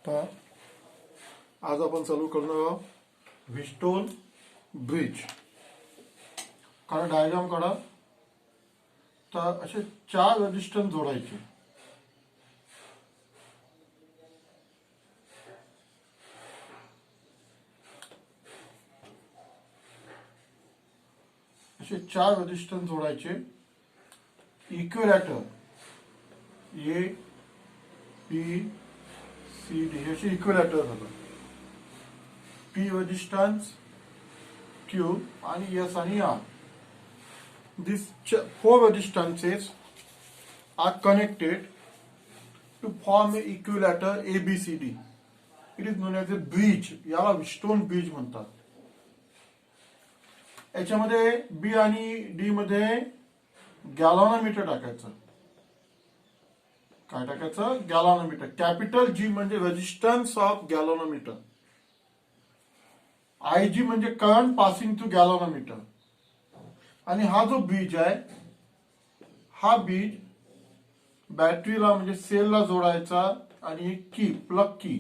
तर आज आपण चालू करणार आहोत व्हीटस्टोन ब्रिज. काढा डायग्राम काढा. तर असे 4 रेजिस्टन्स जोडायचे. असे 4 रेजिस्टन्स जोडायचे. इक्विलॅटर ए बी सी डी असे इक्विलॅटर झालं. पी रेजिस्टन्स क्यू आणि एस आणि R. These 4 resistances are connected to form an equilater ABCD. It is known as a bridge. याला व्हीटस्टोन ब्रिज म्हणतात. याच्यामध्ये बी आणि डी मध्ये गॅलॉनोमीटर टाकायचं. काय टाकायचं? गॅलॉनोमीटर. कॅपिटल जी म्हणजे रेजिस्टन्स ऑफ गॅलॉनोमीटर. आय जी म्हणजे करंट पासिंग थ्रू गॅलॉनोमीटर. आणि हा जो बीज आहे हा बीज बॅटरीला म्हणजे सेलला जोडायचा आणि की प्लग की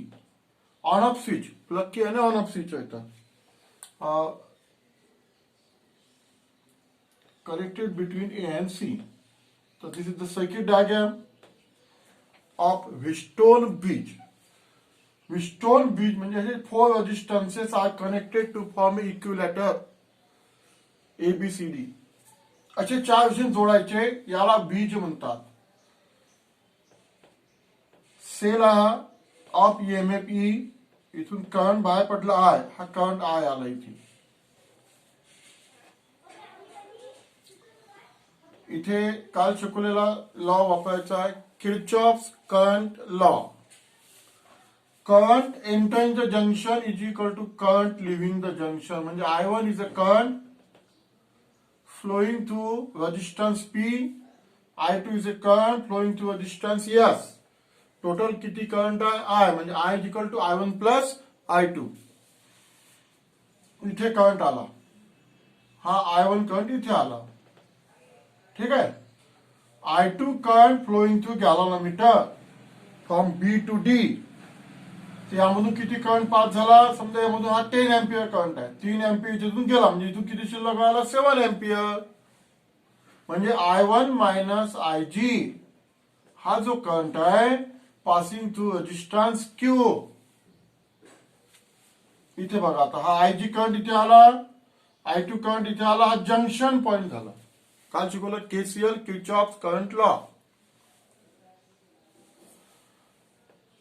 ऑन ऑफ स्विच प्लग की आणि ऑन ऑफ स्विच येतात connected between A and C. तर this is the circuit diagram of Wheatstone bridge. Wheatstone bridge म्हणजे हे 4 resistances are connected to form equilateral ABCD. असे 4 विषय जोडायचे. याला ब्रिज म्हणतात. Cell of EMF E. इथून करंट बाहेर पडला आय. हा करंट आय आला इथे. इथे काल शिकवलेला लॉ वापरायचा आहे. Kirchhoff's current law. Current entering the junction is equal to current leaving the junction. म्हणजे I1 is a current flowing through resistance P. I2 is a current flowing through resistance S. Total किती current आहे? I म्हणजे I is equal to I1 plus I2. इथे current आला. हा I1 current इथे आला. ठीक आहे. I2 current flowing through गॅलॉनोमीटर from B to D. यामधून किती करंट पास झाला? समजा यामधून हा 10 एम्पियर करंट आहे. 3 एम्पियर इथून गेला म्हणजे इथून किती शिल्लक राहिला? 7 एम्पियर. म्हणजे I1 मायनस IG हा जो करंट आहे पासिंग थ्रू रेजिस्टन्स Q. इथे बघा आता हा IG करंट इथे आला. I2 करंट इथे आला. हा जंक्शन पॉइंट झाला. काल शिकवलं KCL किर्चॉफ्स करंट लॉ.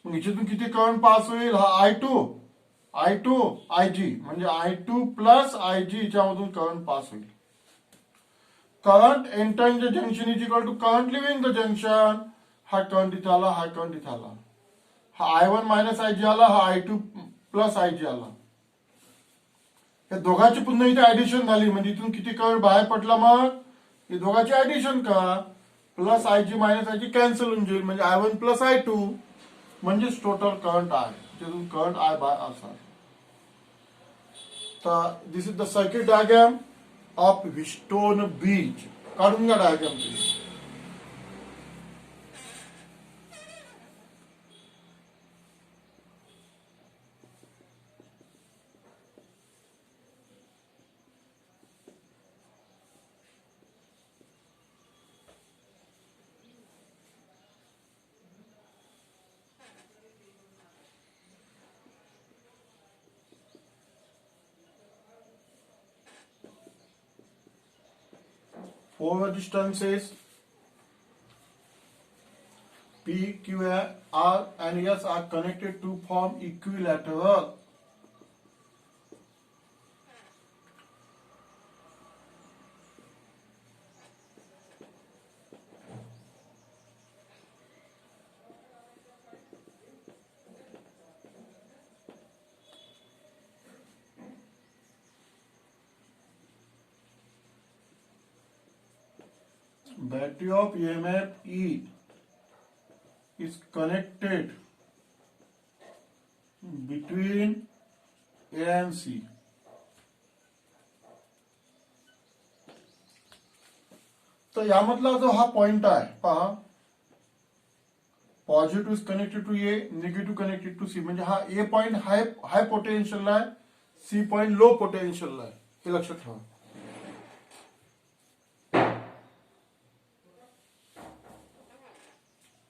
मग इथून किती करंट पास होईल? हा I2 IG म्हणजे I2 प्लस IG याच्यामधून करंट पास होईल. Current entering the junction is equal to current leaving the junction. हा करंट इथे आला. हा करंट इथे आला. हा I1 मायनस IG आला. हा I2 प्लस IG आला. या दोघांची पुन्हा इथे ऍडिशन झाली म्हणजे इथून किती करंट बाहेर पडला. मग हे दोघांची ऍडिशन करा. Plus IG minus IG cancel होऊन जाईल. म्हणजे I1 प्लस I2 म्हणजेच टोटल करंट आहे. तिथून करंट I बाय असा. तर this is the circuit diagram of Wheatstone bridge. काढून घ्या diagram. Four resistances P, Q, R and S are connected to form equilateral. Battery of EMF E is connected between A and C. तर यामधला जो हा point आहे पहा positive is connected to A, negative connected to C. म्हणजे हा ए point हाय पोटेन्शियलला आहे, C point low पोटेन्शियलला आहे, हे लक्षात ठेवा.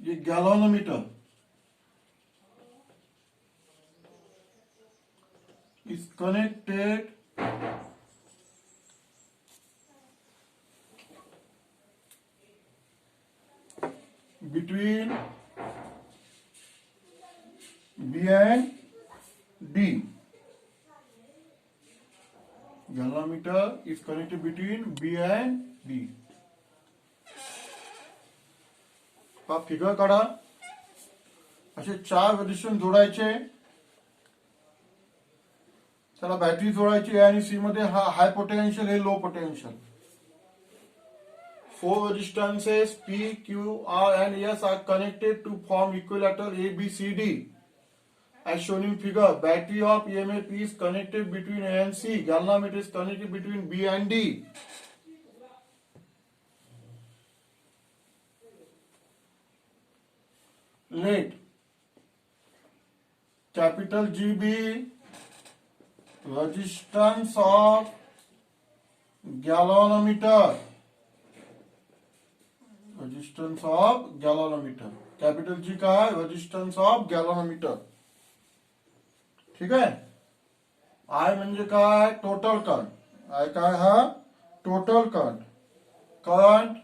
ये गॅलॉनोमीटर is connected between B and D. Galvanometer is connected between B and D. हा फिगर काढा. असे 4 रेजिस्टन्स जोडायचे. त्याला बॅटरी जोडायची ए आणि सी मध्ये. हा हाय पोटेन्शियल, हे low potential. 4 resistances P, Q, R and S are connected to form equilateral ABCD. As shown in figure, battery of EMF is connected between A and C. Galvanometer is connected between B and D. Let capital G be resistance of galvanometer. Resistance of galvanometer. Capital G का है resistance of galvanometer. ठीक आहे. I म्हणजे काय, total current. I काय, हा total current. Current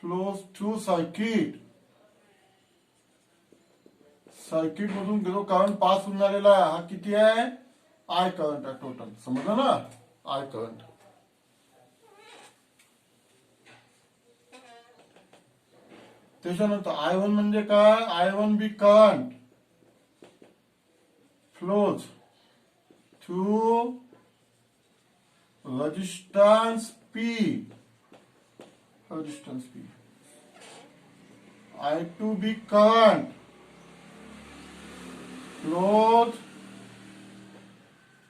flows through circuit. Circuit मधून जो करंट पास होऊन झालेला आहे, हा किती आहे, आय करंट आहे टोटल. समजलं ना, आय करंट. त्याच्यानंतर I1 म्हणजे काय, I1 be current flows through resistance P. Resistance P. I2 be current flows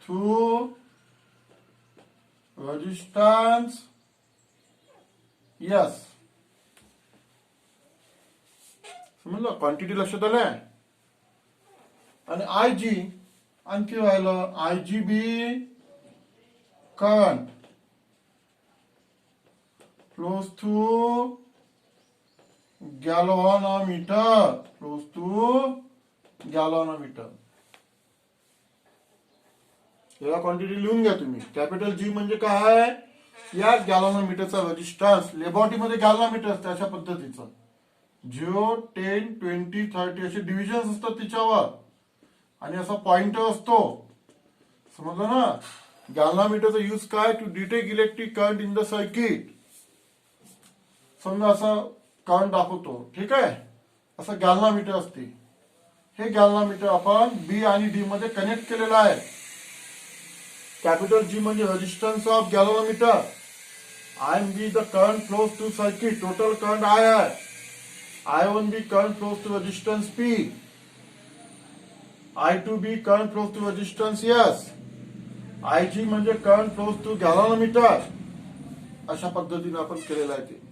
through resistance yes. समजलं, क्वांटिटी लक्षात आलंय. आणि आय जी आणखी राहिलं, I G be current flows through galvanometer. Flows through galvanometer. याला क्वांटिटी लिहून घ्या तुम्ही. कॅपिटल जी म्हणजे काय, या गॅलव्हॅनोमीटरचा रेजिस्टन्स. लेबॉरेटरीमध्ये गॅलव्हॅनोमीटर असते अशा पद्धतीचं. 0, 10, 20, 30 असे डिव्हिजन असतात तिच्यावर, आणि असा पॉइंटर असतो. समजलं ना. गॅलव्हॅनोमीटरचा यूज काय, to detect electric current in the circuit. समजा असं करंट दाखवतो, ठीक आहे, असं गॅलव्हॅनोमीटर असते. हे गॅलव्हॅनोमीटर आपण बी आणि डी मध्ये कनेक्ट केलेलं आहे. कॅपिटल जी म्हणजे resistance of galvanometer. I M be the current flows to circuit. Total current I आहे. I1 be current flows to resistance P. I2 be current flows to resistance S. IG म्हणजे current flows to galvanometer. अशा पद्धतीने आपण केलेलं आहे ते.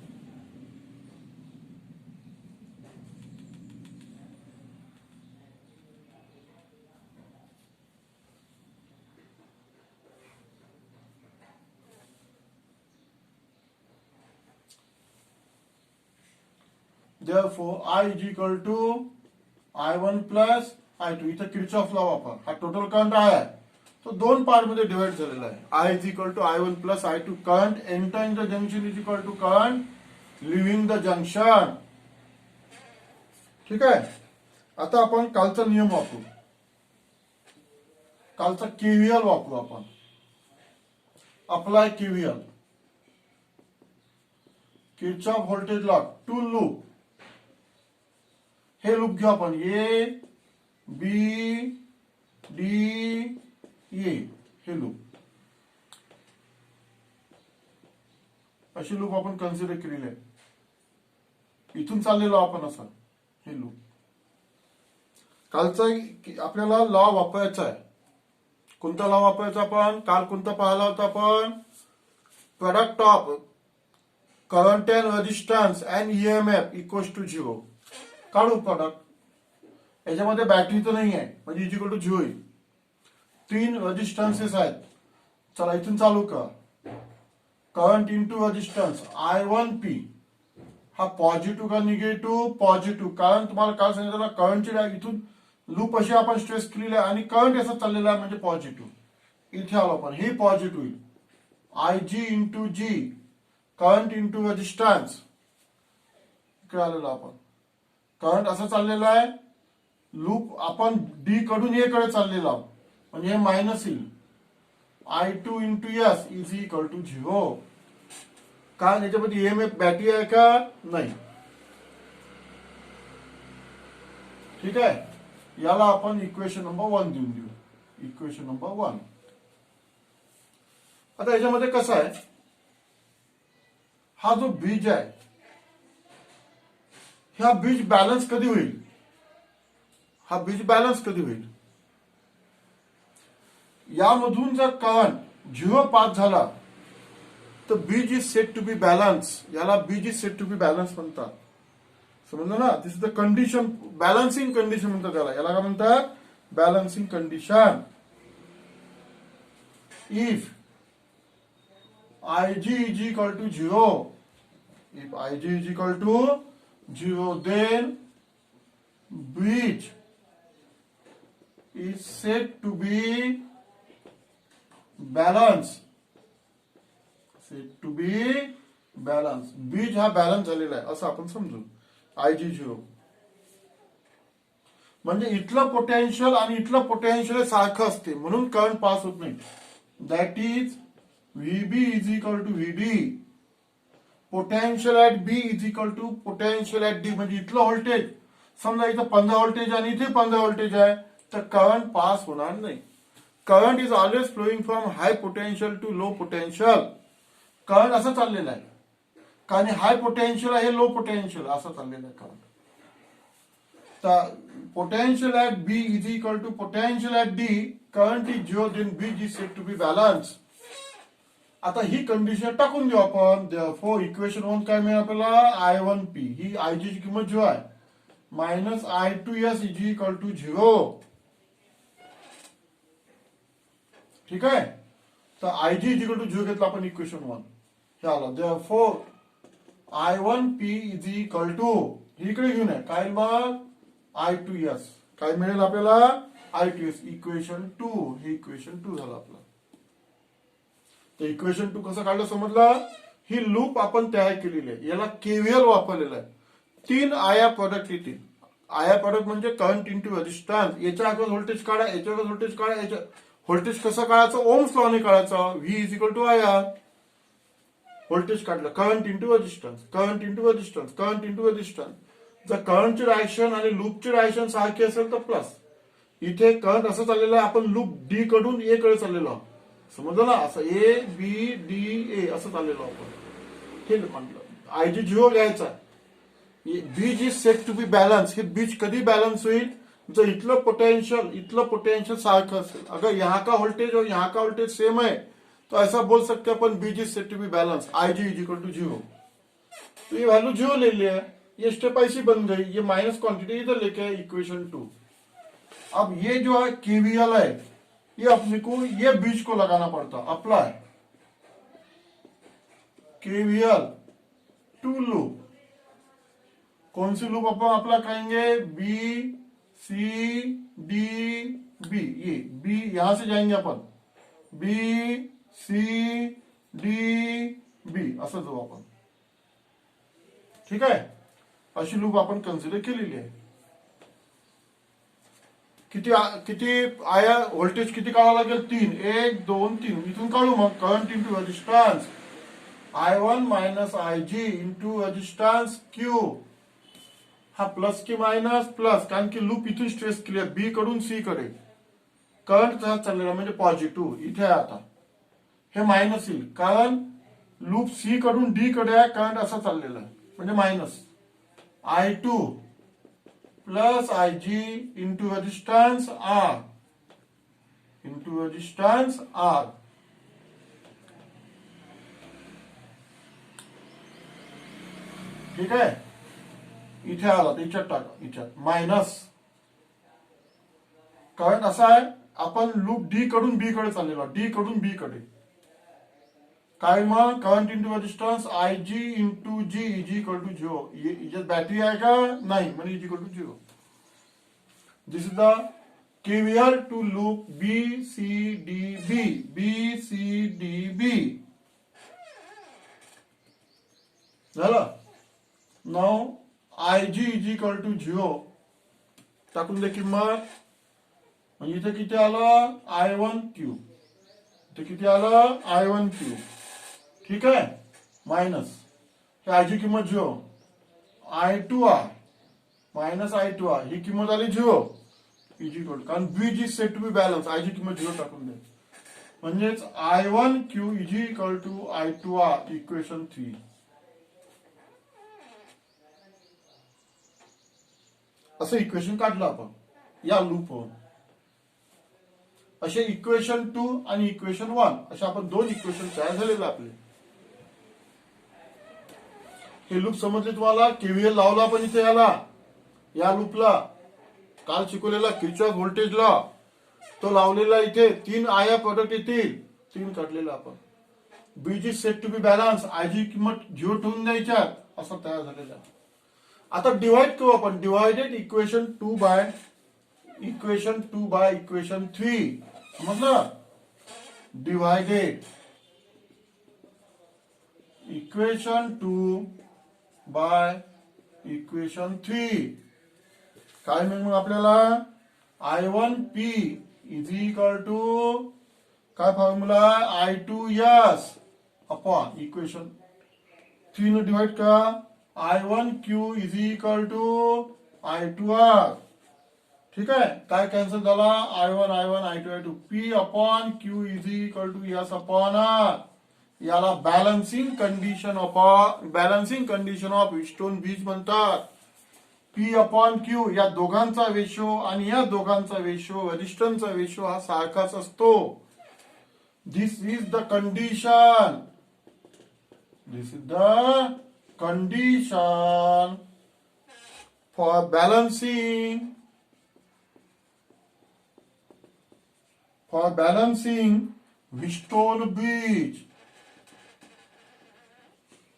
Therefore, I is equal to I1 plus I2. इथं Kirchhoff law वापर. हा टोटल करंट आहे, तो 2 पार्ट मध्ये डिवाइड झालेला आहे. I is equal to I1 plus I2. Current entering the junction is equal to current leaving the junction. ठीक आहे. आता आपण कालचा नियम वापरू. कालचा केव्हीएल वापरू आपण. Apply KVL. Kirchhoff voltage law. 2 loop. हे लूप घेऊ आपण. A B D A. हे लूप. अशी लूप आपण कन्सिडर केलेली आहे. इथून चाललेलो आपण असं हे लूप. कालचा आपल्याला लॉ वापरायचा आहे. कोणता लॉ वापरायचा आपण, काल कोणता पाहिला होता आपण, product of current and resistance and EMF equals to 0. काढू प्रॉडक्ट. याच्यामध्ये बॅटरी तर नाही आहे म्हणजे इक्वल टू 0 येईल. 3 रेजिस्टन्सेस आहेत. चला इथून चालू कर. करंट इंटू रेजिस्टन्स I1P हा पॉझिटिव्ह का निगेटिव्ह? पॉझिटिव्ह. कारण तुम्हाला काल सांगितलं ना करंटची इथून लूप अशी आपण स्ट्रेस केलेली आहे आणि करंट याचा चाललेला आहे म्हणजे पॉझिटिव्ह. इथे आलो आपण, हे पॉझिटिव्ह होईल. IG इंटू जी करंट इंटू रेजिस्टन्स. इकडे आलेलो आपण. करंट असं चाललेला आहे. लूप आपण डी कडून ए कडे चाललेलो आहोत म्हणजे हे मायनस येईल. I2 into S is equal to 0. कारण याच्यामध्ये ईएमएफ बॅटरी आहे का? नाही. ठीक आहे. याला आपण इक्वेशन नंबर 1 देऊन देऊ. Equation number 1. आता याच्यामध्ये कसं आहे, हा जो बीज आहे हा बीज बॅलन्स कधी होईल? हा बीज बॅलन्स कधी होईल? यामधून जर करंट 0 पास झाला तर bridge is set to be balance. याला bridge is set to be balance म्हणतात. समजलं ना? This is the condition, balancing condition म्हणतात त्याला. याला काय म्हणतात? Balancing condition. If IG is equal to 0, if IG is equal to 0, then bridge is said to be balanced. Said to be balanced. बीज हा बॅलन्स झालेला आहे असं आपण समजू. IG 0 म्हणजे इथलं पोटेन्शियल आणि इथलं पोटेन्शियल सारखं असते म्हणून करंट पास होत नाही. That is VB is equal to VD. Potential at B is equal to potential at D. म्हणजे इथलं व्होल्टेज समजा इथं 15 व्होल्टेज आणि इथे 15 व्होल्टेज आहे तर करंट पास होणार नाही. Current is always flowing from high potential to low potential. Current असं चाललेलं आहे. कारण हाय पोटेन्शियल आहे लो पोटेन्शियल असं चाललेलं आहे करंट. तर potential at B is equal to potential at D. Current is 0, then B is said to be balanced. आता ही कंडिशन टाकून देऊ आपण. Therefore इक्वेशन 1 काय मिळेल आपल्याला? I1P ही IG ची किंमत 0 आहे minus I2S is equal to 0. ठीक आहे. तर IG इज इक्वल टू 0 घेतला आपण इक्वेशन 1. हे आलं. Therefore I1P is equal to ही इकडे घेऊन आहे काय मग I2S. काय मिळेल आपल्याला? I2S equation 2. हे इक्वेशन 2 झालं आपलं. तर इक्वेशन 2 कसं काढलं समजलं? ही लूप आपण तयार केलेली आहे. याला केव्हीएल वापरलेला आहे. 3 आया प्रोडक्ट येतील. आया प्रोडक्ट म्हणजे करंट इंटू रेजिस्टन्स. याच्या अगोदर व्होल्टेज काढा, याच्या अगोदर व्होल्टेज काढा. याच्या व्होल्टेज कसं काढायचं? ओम्स लॉने काढायचं. V is equal to I R. Voltage काढलं. Current into resistance, current into resistance, current into resistance. जर करंटची डायरेक्शन आणि लूपची डायरेक्शन सारखी असेल तर प्लस. इथे करंट असं चाललेलं आहे आपण लूप डी कडून ए कडे चाललेलो आहोत. समजलं ना? असं ABDA असं चाललेलो आपण. हे म्हटलं. IG 0 घ्यायचा. Bridge is set to be balance. हे बीज कधी बॅलन्स होईल? जर इथलं पोटेंशियल सारखं असेल. अगर यहाँ का वोल्टेज और यहाँ का वोल्टेज सेम है तो ऐसा बोल सकते हैं अपन bridge is set to be balance. IG is equal to 0. तो ये वैल्यू 0 ले लिया. ये स्टेप ऐसी बन गई. ये माइनस क्वांटिटी इधर लेके आए इक्वेशन 2. अब ये जो है केवीएल है ये अपने को ये बीज को लगाना पड़ता. Apply KVL to loop. कौन सी लूप अपन अप्लाई करेंगे? BCDB. ये बी यहां से जाएंगे अपन BCDB असं जाऊ आपण. ठीक आहे. अशी लूप आपण कन्सिडर केलेली आहे. किती आया व्होल्टेज किती काढावं लागेल? 3. 1 2 3 इथून काढू मग. Current into resistance I1 minus IG into resistance Q. हा प्लस की मायनस? प्लस. कारण की लूप इथून स्ट्रेस केली आहे बी कडून सी कडे. करंट तसा चाललेला म्हणजे पॉझिटिव्ह. इथे आहे आता हे मायनस येईल कारण लूप सी कडून डी कडे आहे. करंट असा चाललेला आहे म्हणजे minus. I2 plus IG into resistance R into resistance R. ठीक आहे, इथे आला तर इच्यात टाका, इच्यात मायनस. कारण असं आहे, आपण लूप डी कडून बी कडे चाललेलो, डी कडून बी कडे. काय मग current into resistance I G into G is equal to 0. याच्यात बॅटरी आहे का नाही, म्हणजे is equal to 0. This is the KVL to loop B C D B, B C D B. झालं. नाव I G is equal to 0 टाकून दे किंमत. म्हणजे इथे किती आलं, I1 क्यूब. इथे किती आलं, I1 क्यूब. ठीक आहे, मायनस हे आयची किंमत 0, I2R मायनस I2R ही किंमत आली 0 इज इक्वल, कारण bridge is set to be balance, आयची किंमत 0 टाकून दे. म्हणजेच I1 Q is equal to I2R, equation 3. असं इक्वेशन काढलं आपण या लूपवर. असे इक्वेशन 2 आणि इक्वेशन 1 असे आपण दोन इक्वेशन तयार झालेले आपले. हे लूप समजले तुम्हाला. केव्हीएल लावला आपण इथे याला, या लूपला काल शिकवलेला किर्चॉफ व्होल्टेज लॉ तो लावलेला. इथे 3 आया प्रोडक्ट येतील, 3 काढलेला आपण. Bridge is set to be balance, आयची किंमत 0 ठेवून द्यायच्यात, असं तयार झालेला. आता डिवाइड करू आपण. Divided equation 2 by equation 3. समजलं. Divided equation 2 by equation 3. काय मग आपल्याला I1P इज इक्वल टू काय फॉर्म्युला, I2S अपॉन इक्वेशन 3 ने डिवाइड करा. I1Q is equal to I2R. ठीक आहे, काय कॅन्सल झाला, I1 I2 P upon Q is equal to S upon R. याला balancing condition of Wheatstone bridge म्हणतात. P upon Q या दोघांचा रेशो आणि या दोघांचा रेशो, रेजिस्टन्सचा रेशो हा सारखाच असतो. This is the condition, this is the condition for balancing Wheatstone bridge.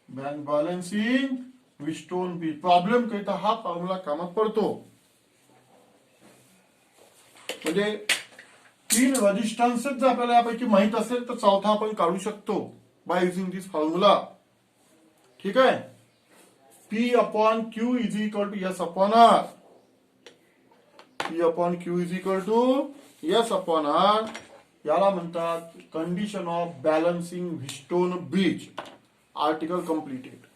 Balancing Wheatstone bridge problem करिता हा फॉर्म्युला कामात पडतो. म्हणजे 3 रेजिस्टन्सेस जर आपल्याला यापैकी माहित असेल तर चौथा आपण काढू शकतो बाय युजिंग दिस फॉर्म्युला. ठीक आहे, P upon Q is equal to S upon R. P upon Q is equal to S upon R. याला म्हणतात condition of balancing Wheatstone bridge. Article completed.